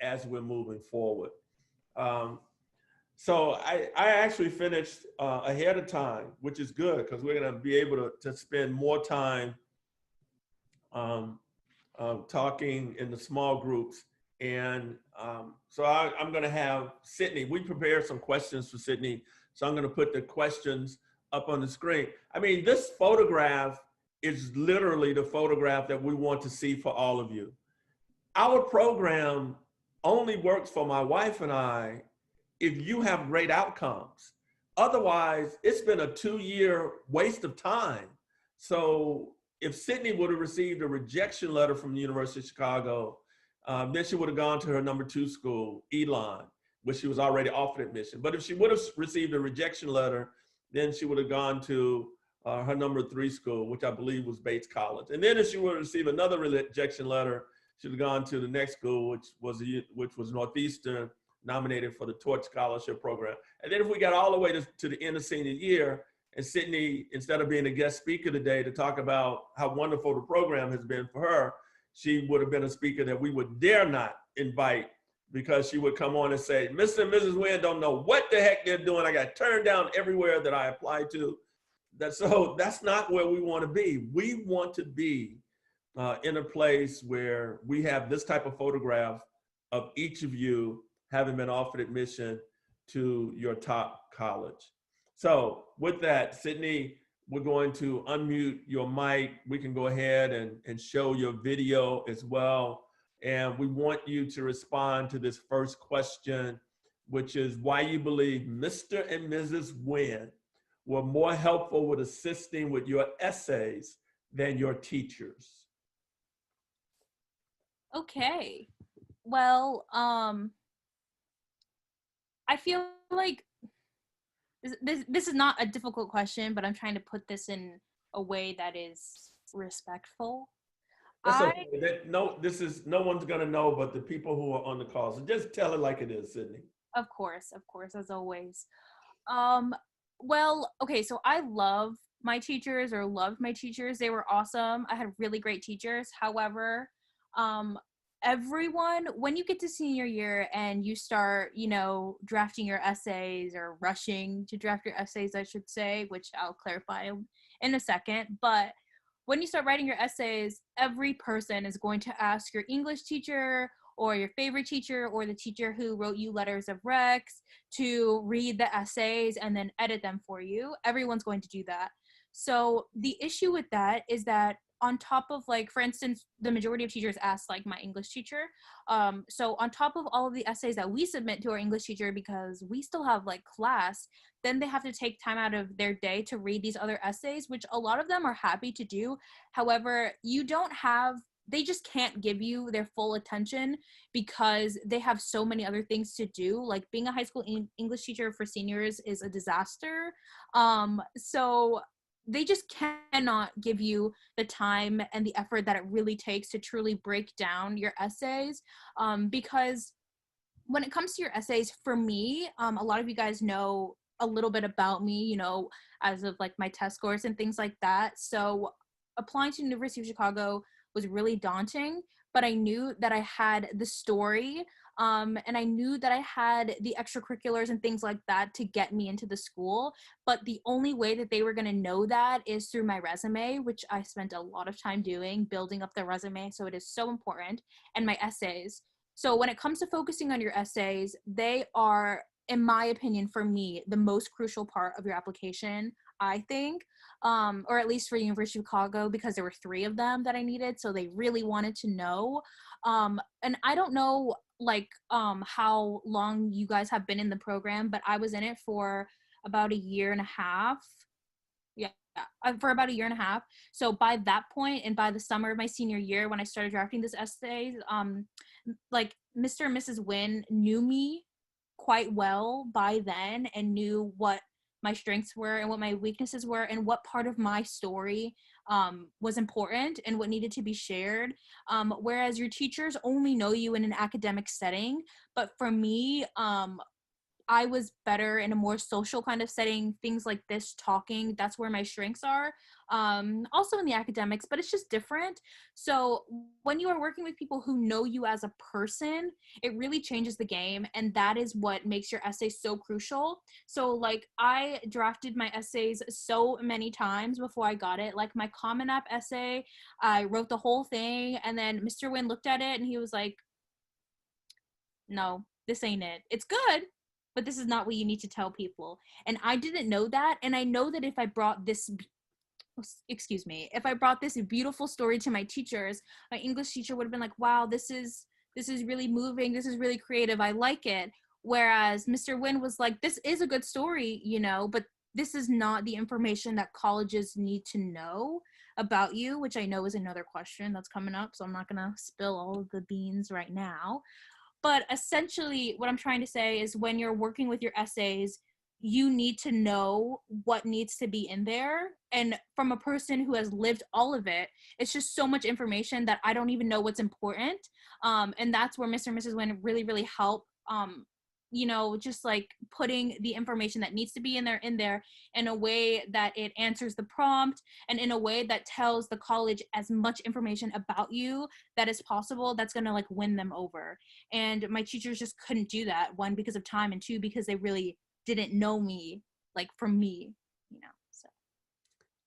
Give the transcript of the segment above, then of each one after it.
as we're moving forward. Um, so I actually finished ahead of time, which is good because we're going to be able to spend more time um, talking in the small groups. And so I'm going to have Sydney. We prepared some questions for Sydney. So I'm going to put the questions up on the screen. I mean, this photograph is literally the photograph that we want to see for all of you. Our program only works for my wife and I if you have great outcomes. Otherwise, it's been a 2-year waste of time. So if Sydney would have received a rejection letter from the University of Chicago, then she would have gone to her number 2 school, Elon, where she was already offered admission. But if she would have received a rejection letter, then she would have gone to her number 3 school, which I believe was Bates College. And then if she would have received another rejection letter, she would have gone to the next school, which was Northeastern, nominated for the Torch Scholarship Program. And then if we got all the way to the end of senior year, and Sydney, instead of being a guest speaker today to talk about how wonderful the program has been for her, she would have been a speaker that we would dare not invite, because she would come on and say, Mr. and Mrs. Wynn don't know what the heck they're doing. I got turned down everywhere that I applied to. So that's not where we want to be. We want to be in a place where we have this type of photograph of each of you having been offered admission to your top college. So with that, Sydney, we're going to unmute your mic. We can go ahead and show your video as well. And we want you to respond to this first question, which is why you believe Mr. and Mrs. Wynn were more helpful with assisting with your essays than your teachers. Okay. Well, I feel like this is not a difficult question, but I'm trying to put this in a way that is respectful. That's okay. No one's gonna know but the people who are on the call. So just tell it like it is, Sydney. Of course, as always. Well, okay, so I loved my teachers. They were awesome. I had really great teachers. However, everyone, when you get to senior year and you start, drafting your essays, or rushing to draft your essays, I should say, which I'll clarify in a second, but when you start writing your essays, every person is going to ask your English teacher or your favorite teacher or the teacher who wrote you letters of recs to read the essays and then edit them for you. Everyone's going to do that. So the issue with that is that on top of, like, for instance, the majority of teachers ask, like, my English teacher. So on top of all of the essays that we submit to our English teacher, because we still have, like, class, then they have to take time out of their day to read these other essays, which a lot of them are happy to do. However, they just can't give you their full attention because they have so many other things to do. Like, being a high school English teacher for seniors is a disaster. So they just cannot give you the time and the effort that it really takes to truly break down your essays. Because when it comes to your essays, for me, a lot of you guys know a little bit about me, as of, like, my test scores and things like that. So applying to the University of Chicago was really daunting, but I knew that I had the story, and I knew that I had the extracurriculars and things like that to get me into the school. But the only way that they were going to know that is through my resume, which I spent a lot of time doing, building up the resume. So it is so important. And my essays. So when it comes to focusing on your essays, they are, in my opinion, for me, the most crucial part of your application, I think, or at least for the University of Chicago, because there were 3 of them that I needed. So they really wanted to know. And I don't know, like, how long you guys have been in the program, but I was in it for about a year and a half. Yeah, for about a year and a half. So by that point, and by the summer of my senior year, when I started drafting this essays, like, Mr. and Mrs. Wynn knew me quite well by then and knew what my strengths were and what my weaknesses were and what part of my story was important and what needed to be shared. Whereas your teachers only know you in an academic setting. But for me, I was better in a more social kind of setting, things like this, talking, that's where my strengths are. Also in the academics, but it's just different. So when you are working with people who know you as a person, it really changes the game. And that is what makes your essay so crucial. So like I drafted my essays so many times before I got it. Like my Common App essay, I wrote the whole thing, and then Mr. Wynn looked at it and he was like, no, this ain't it. It's good, but this is not what you need to tell people. And I didn't know that. And I know that if I brought this, excuse me, if I brought this beautiful story to my teachers, my English teacher would have been like, wow, this is really moving. This is really creative. I like it. Whereas Mr. Wynn was like, this is a good story, you know, but this is not the information that colleges need to know about you, which I know is another question that's coming up. So I'm not going to spill all of the beans right now. But essentially, what I'm trying to say is when you're working with your essays, you need to know what needs to be in there. And from a person who has lived all of it, it's just so much information that I don't even know what's important. And that's where Mr. and Mrs. Wynn really, really help, you know, just like putting the information that needs to be in there in a way that it answers the prompt and in a way that tells the college as much information about you that is possible, that's going to like win them over. And my teachers just couldn't do that, one, because of time, and two, because they really didn't know me like from me, you know. So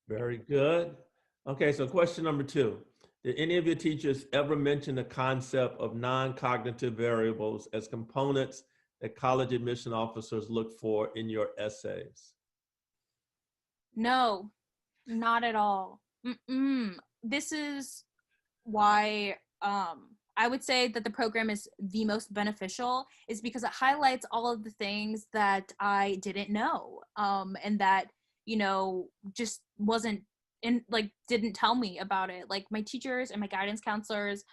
Very good. Okay, so question number 2. Did any of your teachers ever mention the concept of non-cognitive variables as components that college admission officers look for in your essays? no, not at all. This is why I would say that the program is the most beneficial, is because it highlights all of the things that I didn't know, and that, you know, just wasn't in, like, didn't tell me about it. Like my teachers and my guidance counselors,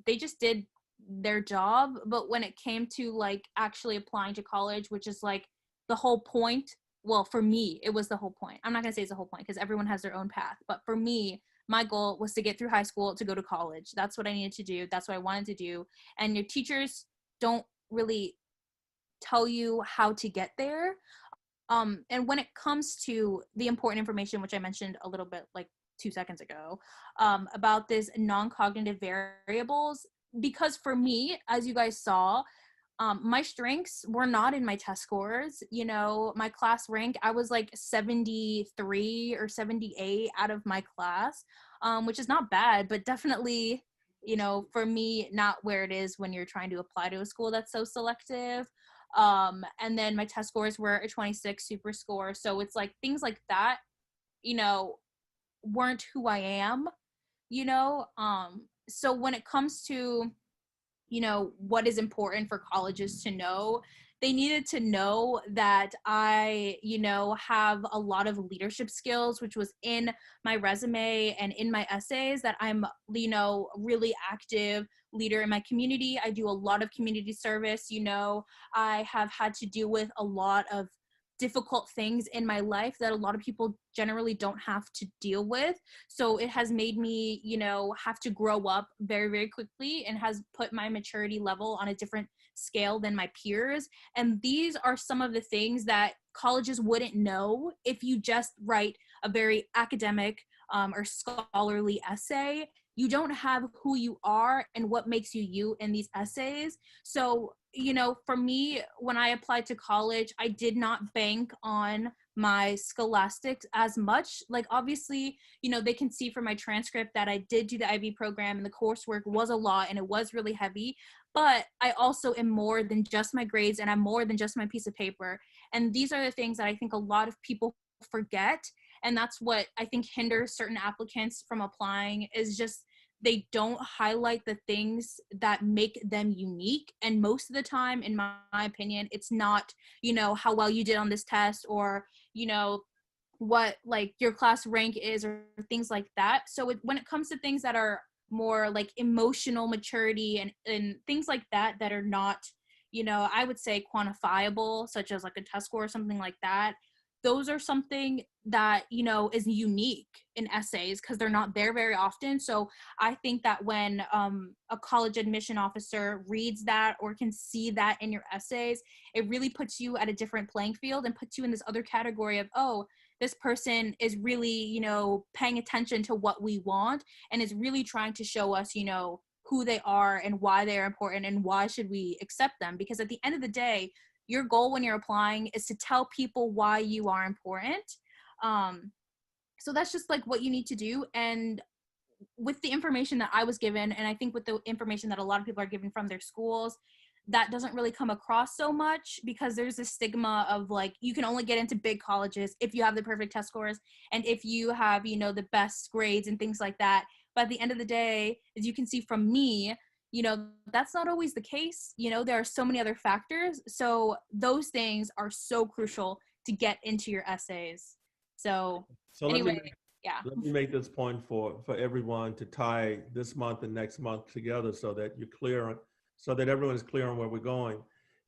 they just did their job. But when it came to like actually applying to college, which is like the whole point, well, for me, it was the whole point. I'm not gonna say it's the whole point because everyone has their own path. But for me, my goal was to get through high school to go to college. That's what I needed to do. That's what I wanted to do. And your teachers don't really tell you how to get there. And when it comes to the important information, which I mentioned a little bit like 2 seconds ago, about this non-cognitive variables, because for me, as you guys saw, my strengths were not in my test scores. You know, my class rank, I was like 73 or 78 out of my class, which is not bad, but definitely, you know, for me, not where it is when you're trying to apply to a school that's so selective. And then my test scores were a 26 super score. So it's like things like that, you know, weren't who I am, you know? So when it comes to, you know, what is important for colleges to know, they needed to know that I, you know, have a lot of leadership skills, which was in my resume and in my essays, that I'm, you know, really active leader in my community. I do a lot of community service. You know, I have had to deal with a lot of difficult things in my life that a lot of people generally don't have to deal with. So it has made me, you know, have to grow up very, very quickly, and has put my maturity level on a different scale than my peers. And these are some of the things that colleges wouldn't know if you just write a very academic or scholarly essay. You don't have who you are and what makes you you in these essays. So, you know, for me, when I applied to college, I did not bank on my scholastics as much. Like, obviously, you know, they can see from my transcript that I did do the IB program and the coursework was a lot and it was really heavy. But I also am more than just my grades, and I'm more than just my piece of paper. And these are the things that I think a lot of people forget. And that's what I think hinders certain applicants from applying, is just they don't highlight the things that make them unique. And most of the time, in my opinion, it's not, you know, how well you did on this test, or, you know, what like your class rank is, or things like that. So when it comes to things that are more like emotional maturity and things like that, that are not, you know, I would say quantifiable, such as like a test score or something like that, those are something that, you know, is unique in essays because they're not there very often. So I think that when a college admission officer reads that or can see that in your essays, it really puts you at a different playing field and puts you in this other category of, oh, this person is really, you know, paying attention to what we want and is really trying to show us, you know, who they are and why they are important and why should we accept them. Because at the end of the day, your goal when you're applying is to tell people why you are important. So that's just like what you need to do. And with the information that I was given, and I think with the information that a lot of people are given from their schools, that doesn't really come across so much because there's this stigma of like, you can only get into big colleges if you have the perfect test scores and if you have, you know, the best grades and things like that. But at the end of the day, as you can see from me, you know, that's not always the case. You know, there are so many other factors. So those things are so crucial to get into your essays. So So anyway, yeah. let me make this point for everyone to tie this month and next month together so that you're clear on, so that everyone's clear on where we're going.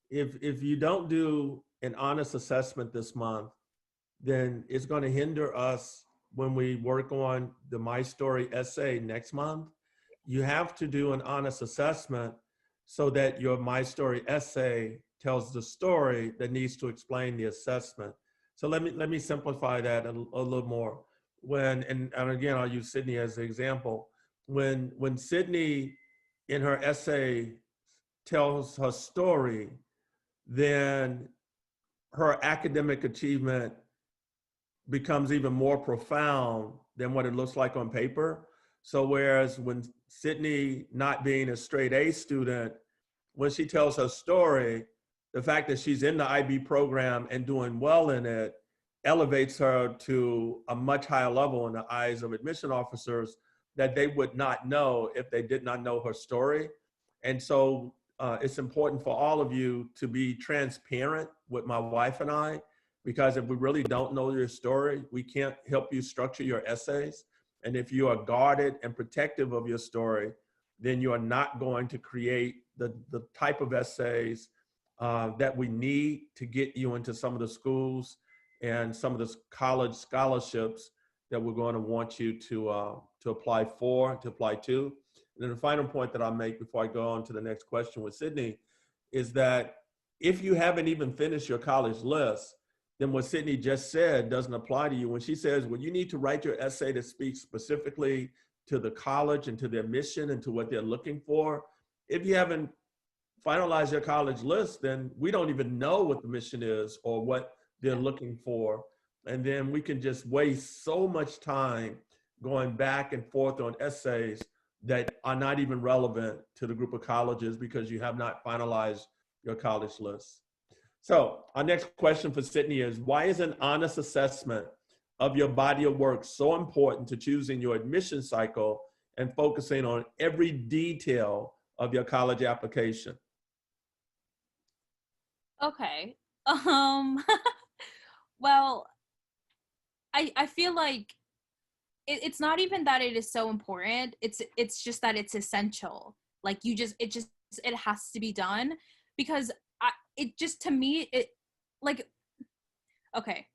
If you don't do an honest assessment this month, then it's going to hinder us when we work on the My Story essay next month. You have to do an honest assessment so that your My Story essay tells the story that needs to explain the assessment. So let me simplify that a little more. When, and again, I'll use Sydney as an example. When Sydney in her essay tells her story, then her academic achievement becomes even more profound than what it looks like on paper. So whereas when Sydney, not being a straight A student, when she tells her story, the fact that she's in the IB program and doing well in it elevates her to a much higher level in the eyes of admission officers that they would not know if they did not know her story. And so it's important for all of you to be transparent with my wife and I, because if we really don't know your story, we can't help you structure your essays. And if you are guarded and protective of your story, then you are not going to create the type of essays that we need to get you into some of the schools and some of the college scholarships that we're going to want you to apply for, to apply to. And then the final point that I'll make before I go on to the next question with Sydney is that if you haven't even finished your college list, then what Sydney just said doesn't apply to you. When she says, well, you need to write your essay that speaks specifically to the college and to their mission and to what they're looking for. If you haven't finalized your college list, then we don't even know what the mission is or what they're looking for. And then we can just waste so much time going back and forth on essays that are not even relevant to the group of colleges because you have not finalized your college list. So our next question for Sydney is, why is an honest assessment of your body of work so important to choosing your admission cycle and focusing on every detail of your college application? Okay. Well, I feel like it's not even that it is so important. It's just that it's essential. Like it has to be done because it just, to me, it like, okay,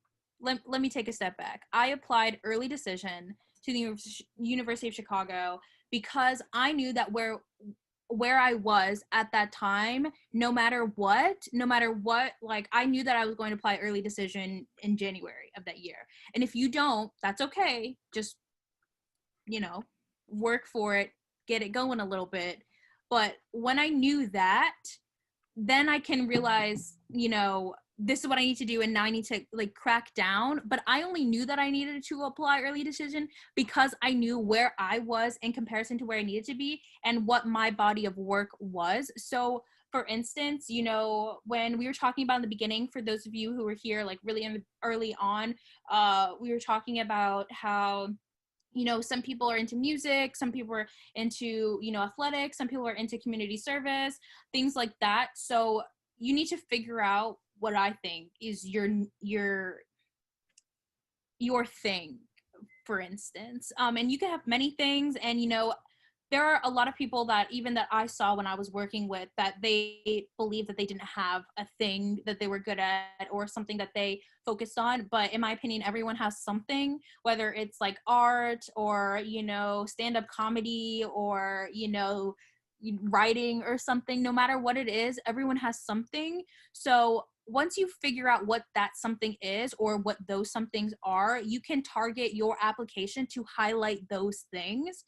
let me take a step back. I applied early decision to the University of Chicago because I knew that where I was at that time, no matter what, like I knew that I was going to apply early decision in January of that year. And if you don't, that's okay. Just, you know, work for it, get it going a little bit. But when I knew that, then I can realize, you know, this is what I need to do and now I need to like crack down. But I only knew that I needed to apply early decision because I knew where I was in comparison to where I needed to be and what my body of work was. So for instance, you know, when we were talking about in the beginning, for those of you who were here like really early on, we were talking about how, you know, some people are into music, some people are into, you know, athletics, some people are into community service, things like that. So you need to figure out what I think is your thing, for instance. And you can have many things, and, you know, there are a lot of people that even that I saw when I was working with that they believe that they didn't have a thing that they were good at or something that they focused on. But in my opinion, everyone has something, whether it's like art or, you know, stand-up comedy or, you know, writing or something. No matter what it is, everyone has something. So once you figure out what that something is or what those somethings are, you can target your application to highlight those things,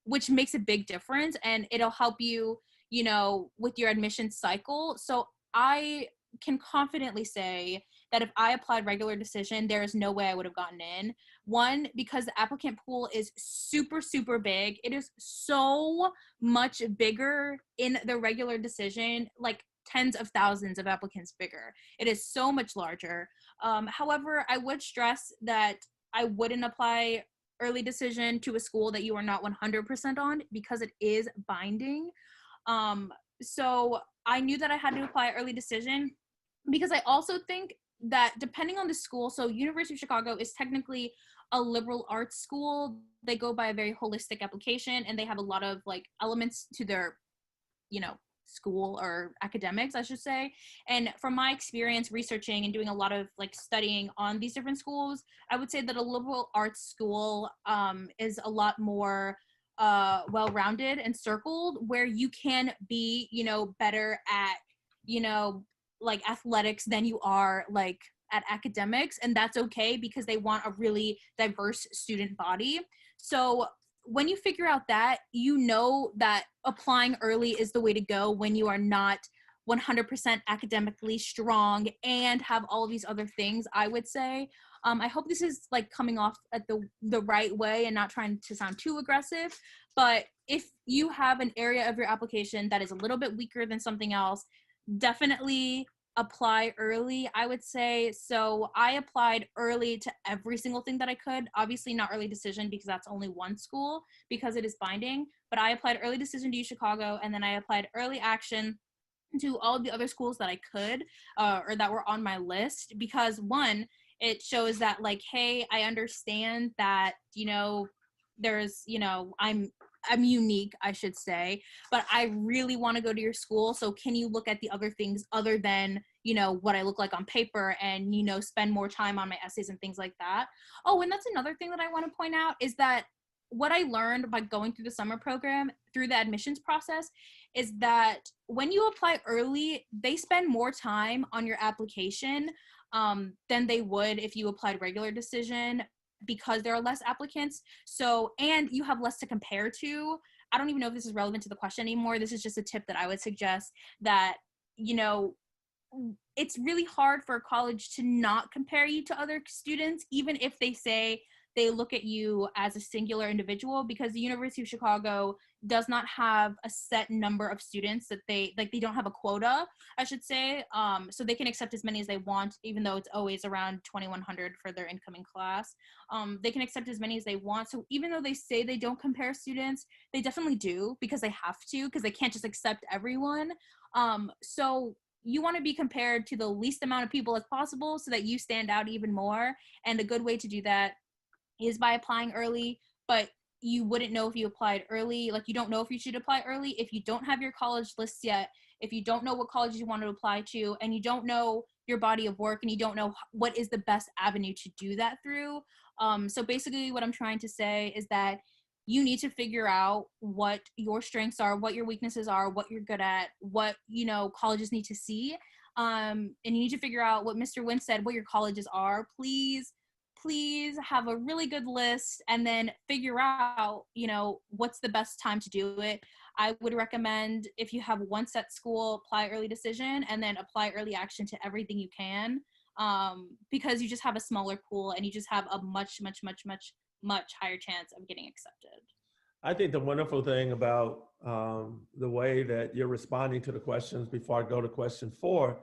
which makes a big difference, and it'll help you, you know, with your admission cycle. So I can confidently say that if I applied regular decision, there is no way I would have gotten in. One, because the applicant pool is super, super big. It is so much bigger in the regular decision, like tens of thousands of applicants bigger. It is so much larger. However, I would stress that I wouldn't apply early decision to a school that you are not 100% on because it is binding. So I knew that I had to apply early decision because I also think that depending on the school, so University of Chicago is technically a liberal arts school. They go by a very holistic application and they have a lot of like elements to their, you know, school or academics, I should say. And from my experience researching and doing a lot of like studying on these different schools, I would say that a liberal arts school is a lot more well-rounded and circled, where you can be, you know, better at, you know, like athletics than you are like at academics, and that's okay because they want a really diverse student body. So when you figure out that, you know that applying early is the way to go when you are not 100% academically strong and have all of these other things, I would say. I hope this is like coming off at the right way and not trying to sound too aggressive, but if you have an area of your application that is a little bit weaker than something else, definitely apply early, I would say. So I applied early to every single thing that I could. Obviously not early decision because that's only one school because it is binding, but I applied early decision to U Chicago, and then I applied early action to all of the other schools that I could or that were on my list, because one, it shows that like, hey, I understand that, you know, there's, you know, I'm unique, I should say, but I really want to go to your school. So can you look at the other things other than, you know, what I look like on paper and, you know, spend more time on my essays and things like that. Oh, and that's another thing that I want to point out is that what I learned by going through the summer program through the admissions process is that when you apply early, they spend more time on your application than they would if you applied regular decision, because there are less applicants. So, and you have less to compare to. I don't even know if this is relevant to the question anymore. This is just a tip that I would suggest, that, you know, it's really hard for a college to not compare you to other students, even if they say they look at you as a singular individual, because the University of Chicago does not have a set number of students that they don't have a quota, I should say. So they can accept as many as they want, even though it's always around 2,100 for their incoming class. They can accept as many as they want. So even though they say they don't compare students, they definitely do, because they have to, because they can't just accept everyone. So you want to be compared to the least amount of people as possible so that you stand out even more. And a good way to do that is by applying early, but you wouldn't know if you applied early. Like, you don't know if you should apply early if you don't have your college lists yet, if you don't know what colleges you want to apply to, and you don't know your body of work, and you don't know what is the best avenue to do that through. So basically what I'm trying to say is that you need to figure out what your strengths are, what your weaknesses are, what you're good at, what, you know, colleges need to see. And you need to figure out what Mr. Wynn said, what your colleges are. Please have a really good list, and then figure out, you know, what's the best time to do it. I would recommend, if you have one set school, apply early decision and then apply early action to everything you can, because you just have a smaller pool and you just have a much higher chance of getting accepted. I think the wonderful thing about the way that you're responding to the questions before I go to question 4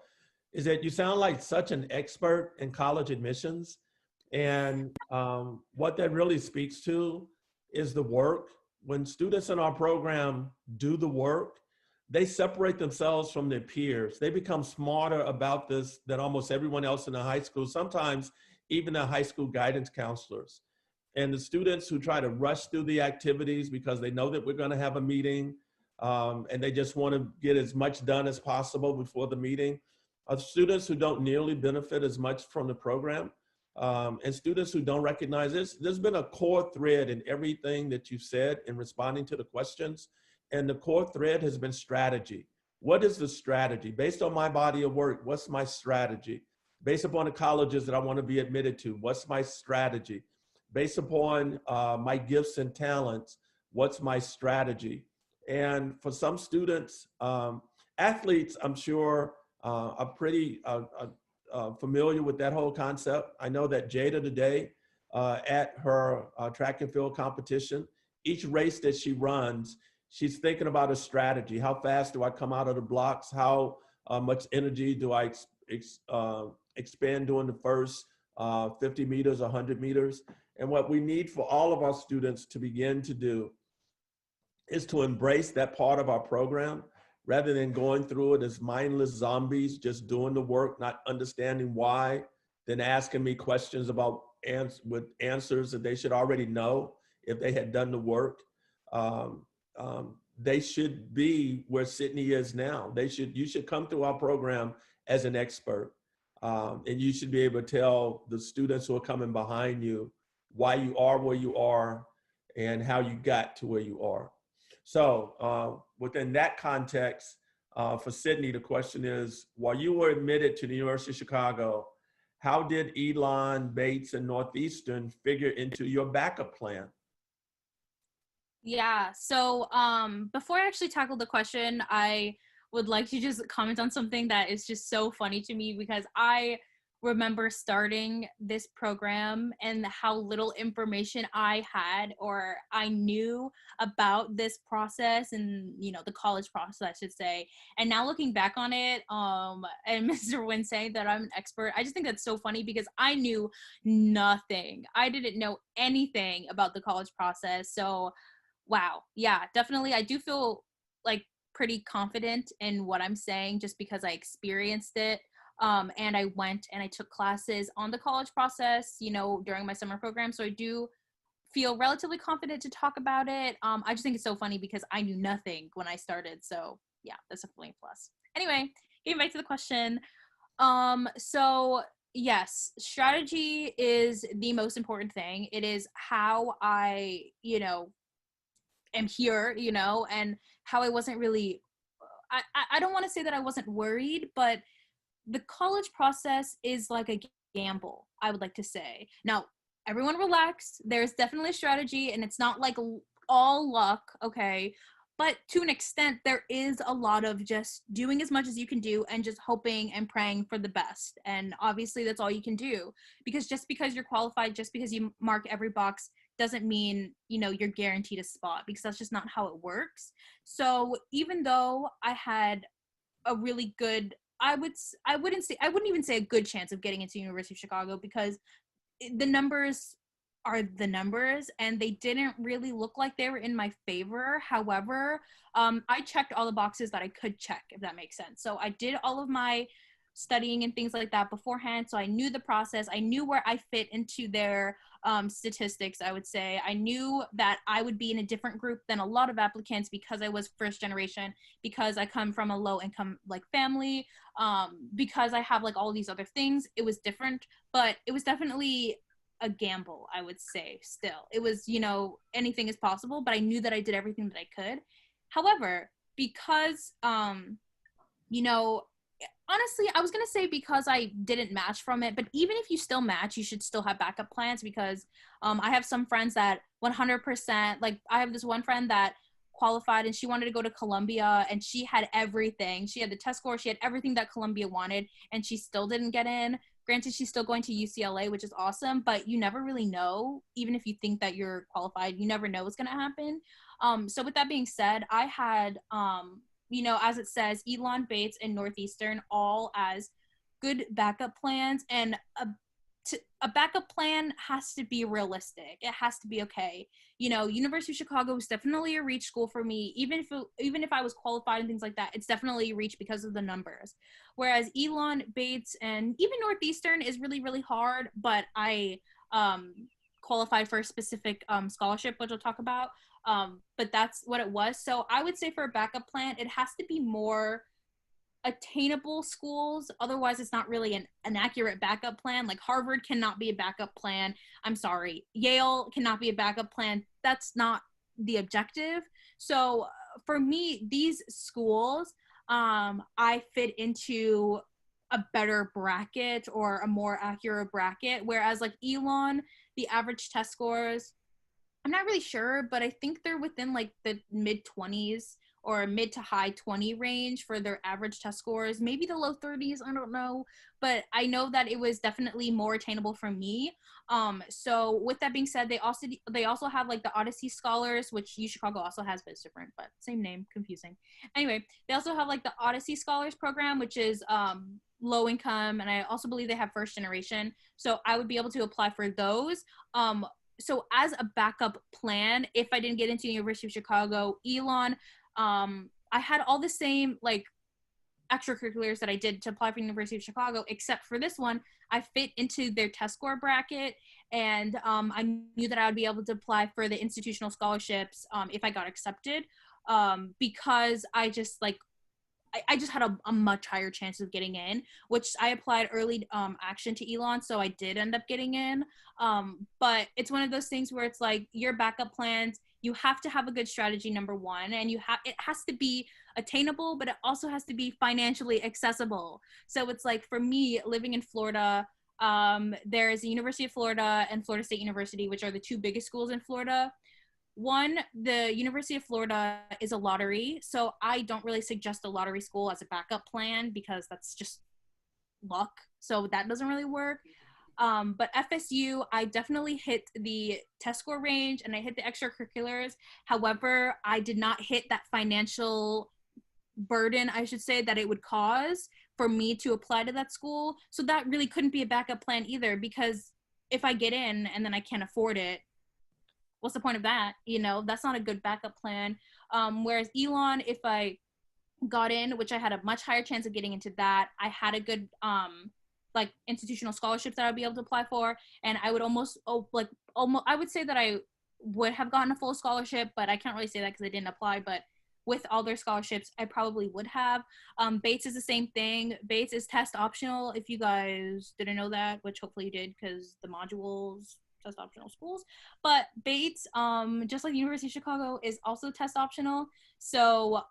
is that you sound like such an expert in college admissions. And what that really speaks to is the work. When students in our program do the work, they separate themselves from their peers. They become smarter about this than almost everyone else in the high school, sometimes even the high school guidance counselors. And the students who try to rush through the activities because they know that we're going to have a meeting, and they just want to get as much done as possible before the meeting, are students who don't nearly benefit as much from the program, and students who don't recognize this. There's been a core thread in everything that you said in responding to the questions, and the core thread has been strategy. What is the strategy? Based on my body of work, what's my strategy? Based upon the colleges that I want to be admitted to, what's my strategy? Based upon my gifts and talents, what's my strategy? And for some students, athletes, I'm sure, are pretty familiar with that whole concept. I know that Jada today, at her track and field competition, each race that she runs, she's thinking about a strategy. How fast do I come out of the blocks? How much energy do I expend during the first 50 meters, 100 meters? And what we need for all of our students to begin to do is to embrace that part of our program rather than going through it as mindless zombies, just doing the work, not understanding why, then asking me questions about with answers that they should already know if they had done the work. They should be where Sydney is now. You should come through our program as an expert. And you should be able to tell the students who are coming behind you why you are where you are and how you got to where you are. So within that context, for Sydney, the question is, while you were admitted to the University of Chicago, how did Elon, Bates, and Northeastern figure into your backup plan? Yeah, so before I actually tackle the question, I would like to just comment on something that is just so funny to me, because I remember starting this program and how little information I had or I knew about this process and, you know, the college process, I should say. And now looking back on it, and Mr. Wynn saying that I'm an expert, I just think that's so funny because I knew nothing. I didn't know anything about the college process. So wow, yeah, definitely. I do feel like pretty confident in what I'm saying just because I experienced it. And I went and I took classes on the college process, you know, during my summer program. So I do feel relatively confident to talk about it. I just think it's so funny because I knew nothing when I started. So yeah, that's definitely a plus. Anyway, getting back to the question. So yes, strategy is the most important thing. It is how I, you know, am here, you know, and how I wasn't really, I don't want to say that I wasn't worried, but the college process is like a gamble, I would like to say. Now, everyone relax. There's definitely a strategy, and it's not like all luck, okay? But to an extent, there is a lot of just doing as much as you can do and just hoping and praying for the best. And obviously, that's all you can do. Because just because you're qualified, just because you mark every box, doesn't mean, you know, you're guaranteed a spot, because that's just not how it works. So even though I had a really good, I wouldn't even say a good chance of getting into University of Chicago, because the numbers are the numbers and they didn't really look like they were in my favor. However, I checked all the boxes that I could check, if that makes sense. So I did all of my studying and things like that beforehand. So I knew the process. I knew where I fit into their statistics, I would say. I knew that I would be in a different group than a lot of applicants because I was first generation, because I come from a low income like family, because I have like all these other things. It was different, but it was definitely a gamble, I would say. Still, it was, you know, anything is possible, but I knew that I did everything that I could. However, because you know, honestly, I was gonna say because I didn't match from it, but even if you still match, you should still have backup plans, because I have some friends that 100%, like I have this one friend that qualified and she wanted to go to Columbia and she had everything. She had the test score, she had everything that Columbia wanted, and she still didn't get in. Granted, she's still going to UCLA, which is awesome, but you never really know. Even if you think that you're qualified, you never know what's gonna happen. So with that being said, I had you know, as it says, Elon, Bates, and Northeastern all as good backup plans. And a backup plan has to be realistic. It has to be okay. You know, University of Chicago is definitely a reach school for me. Even if I was qualified and things like that, it's definitely a reach because of the numbers. Whereas Elon, Bates, and even Northeastern is really, really hard. But I qualified for a specific scholarship, which I'll talk about. But that's what it was. So I would say for a backup plan, it has to be more attainable schools. Otherwise, it's not really an accurate backup plan. Like Harvard cannot be a backup plan. I'm sorry. Yale cannot be a backup plan. That's not the objective. So for me, these schools, I fit into a better bracket or a more accurate bracket. Whereas like Elon, the average test scores, I'm not really sure, but I think they're within like the mid 20s or mid to high 20 range for their average test scores, maybe the low 30s, I don't know, but I know that it was definitely more attainable for me. So with that being said, they also have like the Odyssey Scholars, which U Chicago also has, but it's different, but same name, confusing. Anyway, they also have like the Odyssey Scholars program, which is low income, and I also believe they have first generation. So I would be able to apply for those. So as a backup plan, if I didn't get into University of Chicago, Elon, I had all the same like extracurriculars that I did to apply for University of Chicago, except for this one, I fit into their test score bracket, and I knew that I would be able to apply for the institutional scholarships if I got accepted, because I just had a much higher chance of getting in, which I applied early action to Elon, so I did end up getting in. But it's one of those things where it's like your backup plans, you have to have a good strategy, number one, and it has to be attainable, but it also has to be financially accessible. So it's like for me, living in Florida, there's the University of Florida and Florida State University, which are the two biggest schools in Florida. One, the University of Florida is a lottery, so I don't really suggest a lottery school as a backup plan because that's just luck, so that doesn't really work. But FSU, I definitely hit the test score range and I hit the extracurriculars. However, I did not hit that financial burden, I should say, that it would cause for me to apply to that school. So that really couldn't be a backup plan either, because if I get in and then I can't afford it, what's the point of that? You know, that's not a good backup plan. Whereas Elon, if I got in, which I had a much higher chance of getting into that, I had a good like institutional scholarships that I'd be able to apply for, and I would almost I would say that I would have gotten a full scholarship, but I can't really say that because I didn't apply. But with all their scholarships, I probably would have. Bates is the same thing. Bates is test optional, if you guys didn't know that, which hopefully you did because the modules test optional schools. But Bates, just like the University of Chicago, is also test optional. So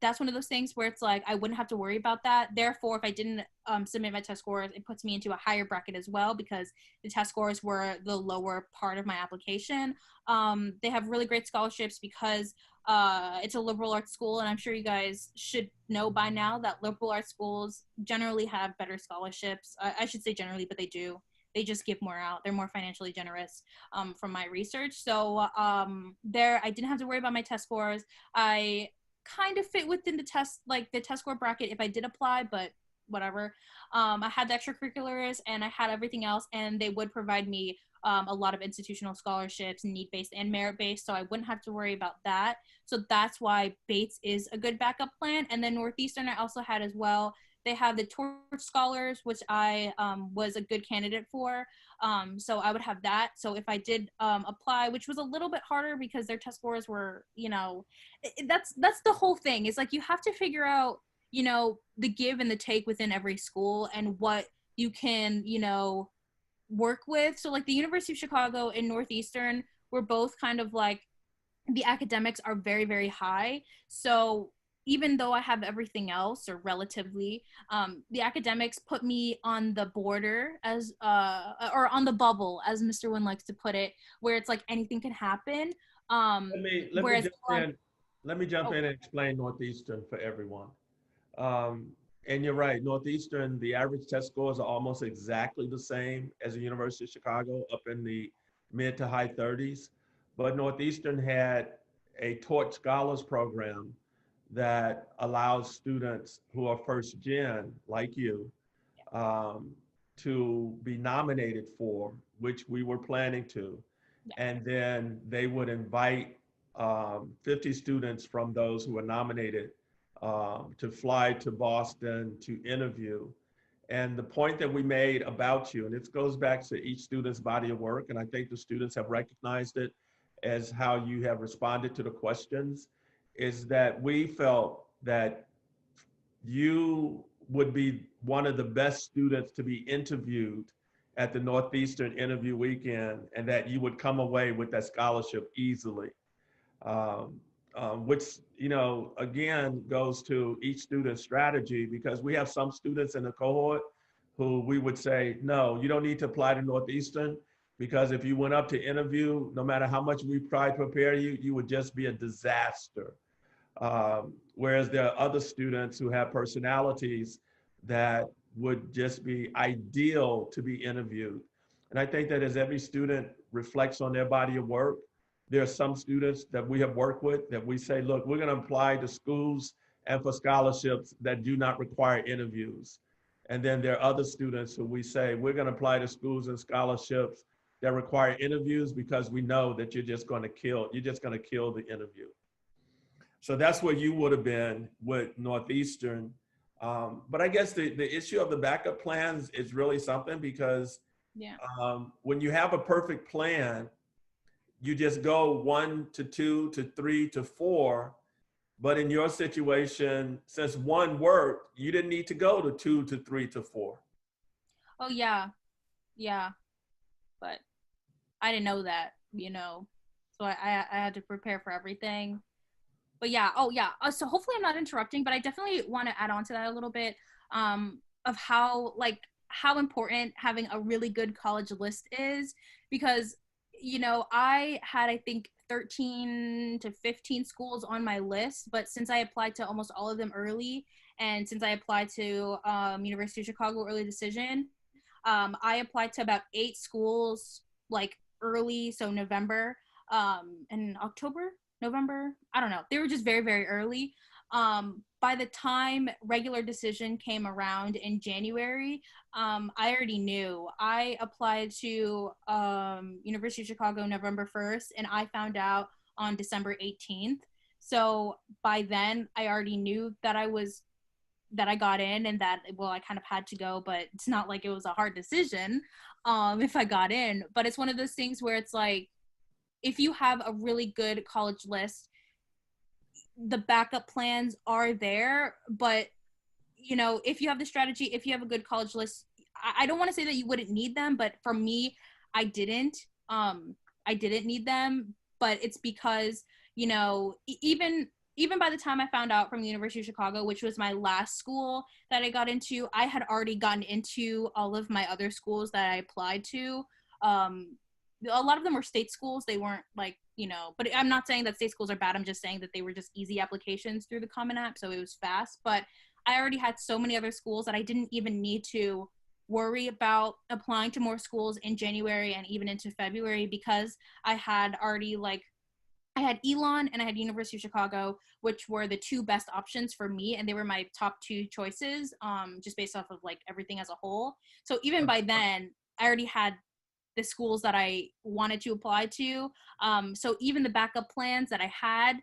that's one of those things where it's like I wouldn't have to worry about that. Therefore, if I didn't submit my test scores, it puts me into a higher bracket as well because the test scores were the lower part of my application. They have really great scholarships because it's a liberal arts school, and I'm sure you guys should know by now that liberal arts schools generally have better scholarships. I should say generally, but they do. They just give more out. They're more financially generous from my research. So there, I didn't have to worry about my test scores. I kind of fit within the test score bracket if I did apply, but whatever. I had the extracurriculars and I had everything else, and they would provide me a lot of institutional scholarships, need-based and merit-based, so I wouldn't have to worry about that. So that's why Bates is a good backup plan. And then Northeastern I also had as well. They have the Torch Scholars, which I was a good candidate for. So I would have that. So if I did apply, which was a little bit harder because their test scores were, that's the whole thing. It's like you have to figure out, the give and the take within every school and what you can, work with. So like the University of Chicago and Northeastern were both kind of like, the academics are very, very high. So even though I have everything else, or relatively, the academics put me on the border as, or on the bubble, as Mr. Wynn likes to put it, where it's like anything can happen. Let me jump in and explain Northeastern for everyone. And you're right, Northeastern, the average test scores are almost exactly the same as the University of Chicago, up in the mid to high 30s. But Northeastern had a Torch Scholars program that allows students who are first gen, like you, to be nominated for, which we were planning to. Yeah. And then they would invite 50 students from those who were nominated to fly to Boston to interview. And the point that we made about you, and this goes back to each student's body of work, and I think the students have recognized it as how you have responded to the questions, is that we felt that you would be one of the best students to be interviewed at the Northeastern interview weekend, and that you would come away with that scholarship easily. Which, again, goes to each student's strategy, because we have some students in the cohort who we would say, no, you don't need to apply to Northeastern, because if you went up to interview, no matter how much we try to prepare you, you would just be a disaster. Whereas there are other students who have personalities that would just be ideal to be interviewed. And I think that as every student reflects on their body of work, there are some students that we have worked with that we say, look, we're going to apply to schools and for scholarships that do not require interviews. And then there are other students who we say, we're going to apply to schools and scholarships that require interviews, because we know that you're just going to kill the interview. So that's where you would have been with Northeastern. But I guess the issue of the backup plans is really something, because when you have a perfect plan, you just go 1 to 2 to 3 to 4. But in your situation, since 1 worked, you didn't need to go to 2 to 3 to 4. Oh, yeah. Yeah. But I didn't know that, so I had to prepare for everything. But yeah, so hopefully I'm not interrupting, but I definitely want to add on to that a little bit, of how important having a really good college list is, because, I had, I think, 13 to 15 schools on my list, but since I applied to almost all of them early, and since I applied to University of Chicago early decision, I applied to about 8 schools, like, early, so November, and November, I don't know. They were just very, very early. By the time regular decision came around in January, I already knew. I applied to University of Chicago November 1st, and I found out on December 18th. So by then, I already knew that I got in, and that, well, I kind of had to go, but it's not like it was a hard decision if I got in. But it's one of those things where it's like, if you have a really good college list, the backup plans are there. But, if you have the strategy, if you have a good college list, I don't want to say that you wouldn't need them, but for me, I didn't need them. But it's because, even by the time I found out from the University of Chicago, which was my last school that I got into, I had already gotten into all of my other schools that I applied to. A lot of them were state schools. They weren't like, but I'm not saying that state schools are bad. I'm just saying that they were just easy applications through the Common App. So it was fast, but I already had so many other schools that I didn't even need to worry about applying to more schools in January and even into February, because I had already, I had Elon and I had University of Chicago, which were the 2 best options for me. And they were my top 2 choices, just based off of everything as a whole. So even by then, I already had the schools that I wanted to apply to. So even the backup plans that I had,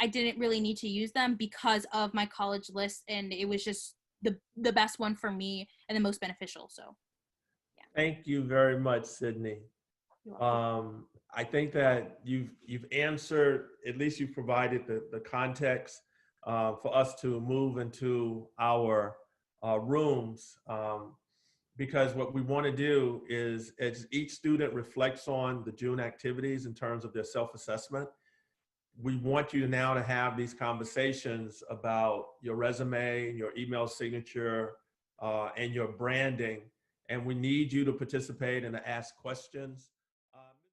I didn't really need to use them because of my college list. And it was just the best one for me and the most beneficial. So, yeah. Thank you very much, Sydney. I think that you've answered, at least you've provided the context for us to move into our rooms. Because what we want to do is, as each student reflects on the June activities in terms of their self-assessment, we want you now to have these conversations about your resume, your email signature, and your branding. And we need you to participate and to ask questions.